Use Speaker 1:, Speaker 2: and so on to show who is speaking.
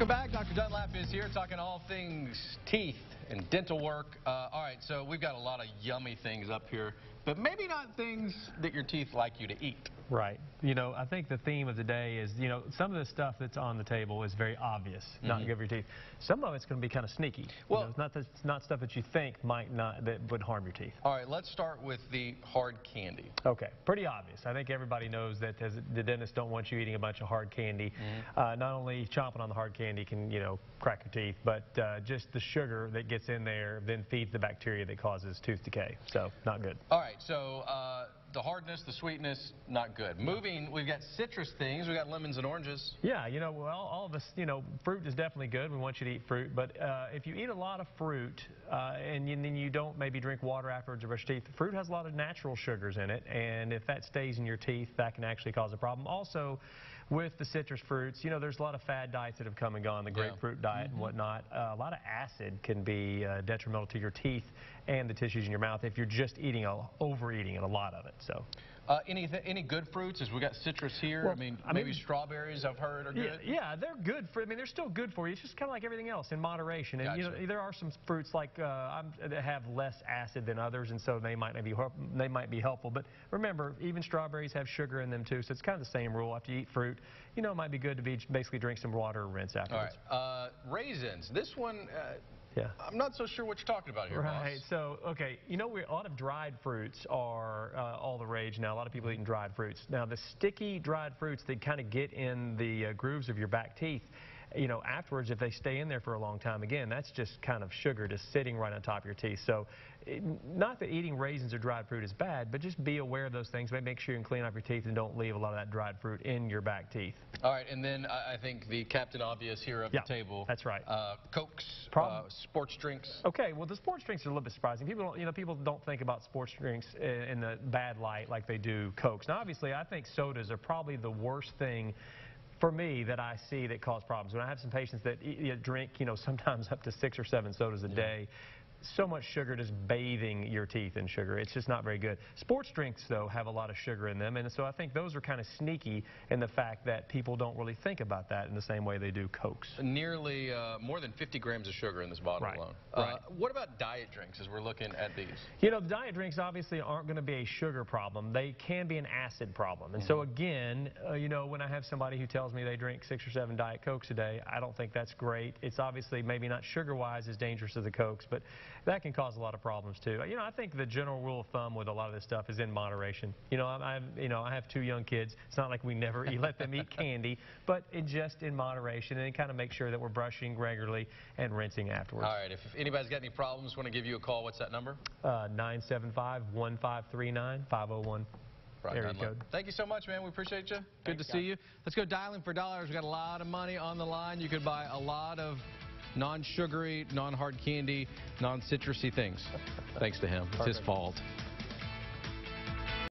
Speaker 1: Welcome back. Dr. Dunlap is here talking all things teeth and dental work. All right, so we've got a lot of yummy things up here, but maybe not things that your teeth like you to eat.
Speaker 2: Right. You know, I think the theme of the day is, you know, some of the stuff that's on the table is very obvious, not good for your teeth. Some of it's going to be kind of sneaky.
Speaker 1: Well,
Speaker 2: it's not stuff that you think that would harm your teeth.
Speaker 1: All right, let's start with the hard candy.
Speaker 2: Okay, pretty obvious. I think everybody knows that the dentists don't want you eating a bunch of hard candy. Not only chomping on the hard candy can, you know, crack your teeth, but just the sugar that gets in there then feeds the bacteria that causes tooth decay. So, not good.
Speaker 1: All right, so the hardness, the sweetness, not good. Moving, we've got citrus things. We've got lemons and oranges.
Speaker 2: Yeah, you know, well, all of us, you know, fruit is definitely good. We want you to eat fruit. But if you eat a lot of fruit and then you don't maybe drink water afterwards or brush your teeth, fruit has a lot of natural sugars in it. And if that stays in your teeth, that can actually cause a problem. Also, with the citrus fruits, you know, there's a lot of fad diets that have come and gone, the grapefruit diet and whatnot. A lot of acid can be detrimental to your teeth and the tissues in your mouth if you're just overeating a lot of it. So.
Speaker 1: Any good fruits? As we got citrus here.
Speaker 2: Well,
Speaker 1: I mean, maybe strawberries I've heard are good.
Speaker 2: Yeah, they're good for. I mean, they're still good for you. It's just kind of like everything else in moderation. And you know, there are some fruits like that have less acid than others, and so they might be helpful. But remember, even strawberries have sugar in them too, so it's kind of the same rule. After you eat fruit, you know, it might be good to basically drink some water or rinse afterwards.
Speaker 1: All right, raisins. This one.
Speaker 2: Yeah.
Speaker 1: I'm not so sure what you're talking about here,
Speaker 2: Right.
Speaker 1: boss.
Speaker 2: So, okay, you know, a lot of dried fruits are all the rage now. A lot of people eating dried fruits. Now, the sticky dried fruits, they kind of get in the grooves of your back teeth. You know, afterwards, if they stay in there for a long time, again, that's just kind of sugar just sitting right on top of your teeth. So, not that eating raisins or dried fruit is bad, but just be aware of those things. Make sure you can clean up your teeth and don't leave a lot of that dried fruit in your back teeth.
Speaker 1: All right, and then I think the Captain Obvious here of the table.
Speaker 2: That's right.
Speaker 1: Cokes, sports drinks.
Speaker 2: Okay, well, the sports drinks are a little bit surprising. People don't think about sports drinks in the bad light like they do Cokes. Now, obviously, I think sodas are probably the worst thing for me that I see that cause problems. When I have some patients that drink, you know, sometimes up to 6 or 7 sodas a day, so much sugar just bathing your teeth in sugar. It's just not very good. Sports drinks, though, have a lot of sugar in them, and so I think those are kind of sneaky in the fact that people don't really think about that in the same way they do Cokes.
Speaker 1: Nearly more than 50 grams of sugar in this bottle alone. What about diet drinks as we're looking at these?
Speaker 2: You know, the diet drinks obviously aren't going to be a sugar problem. They can be an acid problem. And so, again, you know, when I have somebody who tells me they drink 6 or 7 Diet Cokes a day, I don't think that's great. It's obviously maybe not sugar-wise as dangerous as the Cokes, but that can cause a lot of problems too. You know, I think the general rule of thumb with a lot of this stuff is in moderation. You know, I have 2 young kids. It's not like we never let them eat candy, but just in moderation and kind of make sure that we're brushing regularly and rinsing afterwards.
Speaker 1: All right. If anybody's got any problems, want to give you a call, what's that number?
Speaker 2: 975-1539, 501. Area code.
Speaker 1: Thank you so much, man. We appreciate you. Good to see you. Let's go dialing for dollars. We got a lot of money on the line. You could buy a lot of non-sugary, non-hard candy, non-citrusy things. Thanks to him. It's his fault.